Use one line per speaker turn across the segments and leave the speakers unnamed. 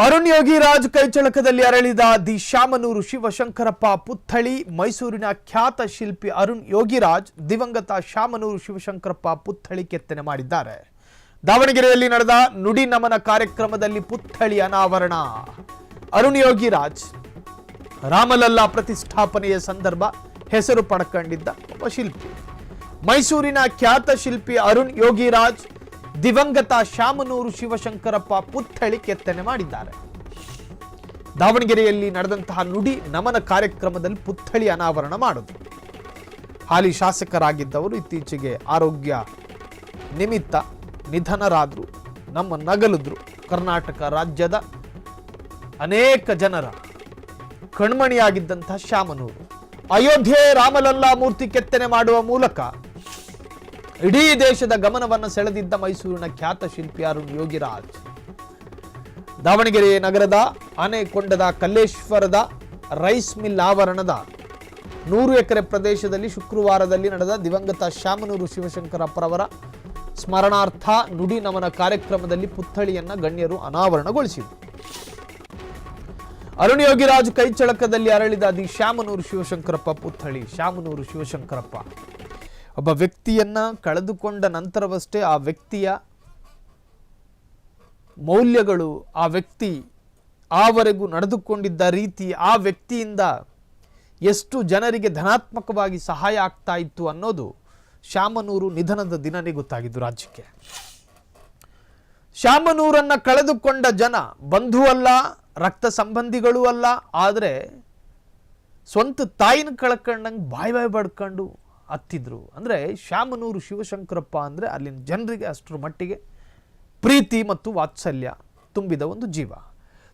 ಅರುಣ್ ಯೋಗಿರಾಜ್ ಕೈಚಳಕದಲ್ಲಿ ಅರಳಿದ ದಿ ಶಾಮನೂರು ಶಿವಶಂಕರಪ್ಪ ಪುತ್ಥಳಿ. ಮೈಸೂರಿನ ಖ್ಯಾತ ಶಿಲ್ಪಿ ಅರುಣ್ ಯೋಗಿರಾಜ್ ದಿವಂಗತ ಶಾಮನೂರು ಶಿವಶಂಕರಪ್ಪ ಪುತ್ಥಳಿ ಕೆತ್ತನೆ ಮಾಡಿದ್ದಾರೆ. ದಾವಣಗೆರೆಯಲ್ಲಿ ನಡೆದ ನುಡಿ ನಮನ ಕಾರ್ಯಕ್ರಮದಲ್ಲಿ ಪುತ್ಥಳಿ ಅನಾವರಣ. ಅರುಣ್ ಯೋಗಿರಾಜ್ ರಾಮಲಲ್ಲಾ ಪ್ರತಿಷ್ಠಾಪನೆಯ ಸಂದರ್ಭ ಹೆಸರು ಪಡ್ಕೊಂಡಿದ್ದ ಒಬ್ಬ ಶಿಲ್ಪಿ. ಮೈಸೂರಿನ ಖ್ಯಾತ ಶಿಲ್ಪಿ ಅರುಣ್ ಯೋಗಿರಾಜ್ ದಿವಂಗತ ಶಾಮನೂರು ಶಿವಶಂಕರಪ್ಪ ಪುತ್ಥಳಿ ಕೆತ್ತನೆ ಮಾಡಿದ್ದಾರೆ. ದಾವಣಗೆರೆಯಲ್ಲಿ ನಡೆದಂತಹ ನುಡಿ ನಮನ ಕಾರ್ಯಕ್ರಮದಲ್ಲಿ ಪುತ್ಥಳಿ ಅನಾವರಣ ಮಾಡಿದ್ರು. ಹಾಲಿ ಶಾಸಕರಾಗಿದ್ದವರು ಇತ್ತೀಚೆಗೆ ಆರೋಗ್ಯ ನಿಮಿತ್ತ ನಿಧನರಾದರು, ನಮ್ಮ ನಗಲಿದ್ರು. ಕರ್ನಾಟಕ ರಾಜ್ಯದ ಅನೇಕ ಜನರ ಕಣ್ಮಣಿಯಾಗಿದ್ದಂತಹ ಶಾಮನೂರು ಅಯೋಧ್ಯೆ ರಾಮಲಲ್ಲಾ ಮೂರ್ತಿ ಕೆತ್ತನೆ ಮಾಡುವ ಮೂಲಕ ಇಡೀ ದೇಶದ ಗಮನವನ್ನು ಸೆಳೆದಿದ್ದ ಮೈಸೂರಿನ ಖ್ಯಾತ ಶಿಲ್ಪಿ ಅರುಣ್ ಯೋಗಿರಾಜ್ ದಾವಣಗೆರೆ ನಗರದ ಆನೆಕೊಂಡದ ಕಲ್ಲೇಶ್ವರದ ರೈಸ್ ಮಿಲ್ ಆವರಣದ 100 ಎಕರೆ ಪ್ರದೇಶದಲ್ಲಿ ಶುಕ್ರವಾರದಲ್ಲಿ ನಡೆದ ದಿವಂಗತ ಶಾಮನೂರು ಶಿವಶಂಕರಪ್ಪರವರ ಸ್ಮರಣಾರ್ಥ ನುಡಿ ನಮನ ಕಾರ್ಯಕ್ರಮದಲ್ಲಿ ಪುತ್ಥಳಿಯನ್ನ ಗಣ್ಯರು ಅನಾವರಣಗೊಳಿಸಿದರು. ಅರುಣ್ ಯೋಗಿರಾಜ್ ಕೈಚಳಕದಲ್ಲಿ ಅರಳಿದ ದಿ ಶಾಮನೂರು ಶಿವಶಂಕರಪ್ಪ ಪುತ್ಥಳಿ. ಶಾಮನೂರು ಶಿವಶಂಕರಪ್ಪ ಒಬ್ಬ ವ್ಯಕ್ತಿಯನ್ನ ಕಳೆದುಕೊಂಡ ನಂತರವಷ್ಟೇ ಆ ವ್ಯಕ್ತಿಯ ಮೌಲ್ಯಗಳು, ಆ ವ್ಯಕ್ತಿ ಆವರೆಗೂ ನಡೆದುಕೊಂಡಿದ್ದ ರೀತಿ, ಆ ವ್ಯಕ್ತಿಯಿಂದ ಎಷ್ಟು ಜನರಿಗೆ ಧನಾತ್ಮಕವಾಗಿ ಸಹಾಯ ಆಗ್ತಾ ಇತ್ತು ಅನ್ನೋದು ಶಾಮನೂರು ನಿಧನದ ದಿನನೇ ಗೊತ್ತಾಗಿದ್ದು ರಾಜ್ಯಕ್ಕೆ. ಶಾಮನೂರನ್ನ ಕಳೆದುಕೊಂಡ ಜನ ಬಂಧು ಅಲ್ಲ, ರಕ್ತ ಸಂಬಂಧಿಗಳು ಅಲ್ಲ, ಆದರೆ ಸ್ವಂತ ತಾಯಿನ ಕಳ್ಕೊಂಡಂಗೆ ಬಾಯಿ ಬಡ್ಕೊಂಡು ಹತ್ತಿದ್ರು. ಅಂದರೆ ಶಾಮನೂರು ಶಿವಶಂಕರಪ್ಪ ಅಂದರೆ ಅಲ್ಲಿನ ಜನರಿಗೆ ಅಷ್ಟರ ಮಟ್ಟಿಗೆ ಪ್ರೀತಿ ಮತ್ತು ವಾತ್ಸಲ್ಯ ತುಂಬಿದ ಒಂದು ಜೀವ.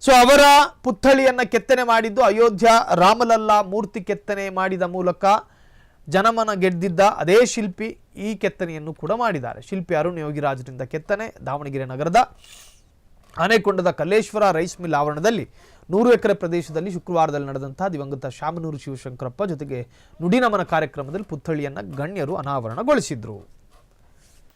ಸೊ ಅವರ ಪುತ್ಥಳಿಯನ್ನು ಕೆತ್ತನೆ ಮಾಡಿದ್ದು ಅಯೋಧ್ಯ ರಾಮಲಲ್ಲಾ ಮೂರ್ತಿ ಕೆತ್ತನೆ ಮಾಡಿದ ಮೂಲಕ ಜನಮನ ಗೆದ್ದಿದ್ದ ಅದೇ ಶಿಲ್ಪಿ ಈ ಕೆತ್ತನೆಯನ್ನು ಕೂಡ ಮಾಡಿದ್ದಾರೆ. ಶಿಲ್ಪಿ ಅರುಣ್ ಯೋಗಿರಾಜ್ರಿಂದ ಕೆತ್ತನೆ. ದಾವಣಗೆರೆ ನಗರದ ಆನೆಕೊಂಡದ ಕಲ್ಲೇಶ್ವರ ರೈಸ್ ಮಿಲ್ ಆವರಣದಲ್ಲಿ 100 ಎಕರೆ ಪ್ರದೇಶದಲ್ಲಿ ಶುಕ್ರವಾರದಲ್ಲಿ ನಡೆದಂತಹ ದಿವಂಗತ ಶಾಮನೂರು ಶಿವಶಂಕರಪ್ಪ ಜೊತೆಗೆ ನುಡಿ ನಮನ ಕಾರ್ಯಕ್ರಮದಲ್ಲಿ ಪುತ್ಥಳಿಯನ್ನ ಗಣ್ಯರು ಅನಾವರಣಗೊಳಿಸಿದ್ರು.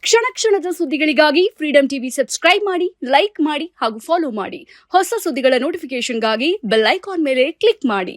ಕ್ಷಣ ಕ್ಷಣದ ಸುದ್ದಿಗಳಿಗಾಗಿ ಫ್ರೀಡಂ ಟಿವಿ ಸಬ್ಸ್ಕ್ರೈಬ್ ಮಾಡಿ, ಲೈಕ್ ಮಾಡಿ ಹಾಗೂ ಫಾಲೋ ಮಾಡಿ. ಹೊಸ ಸುದ್ದಿಗಳ ನೋಟಿಫಿಕೇಶನ್ಗಾಗಿ ಬೆಲ್ ಐಕಾನ್ ಮೇಲೆ ಕ್ಲಿಕ್ ಮಾಡಿ.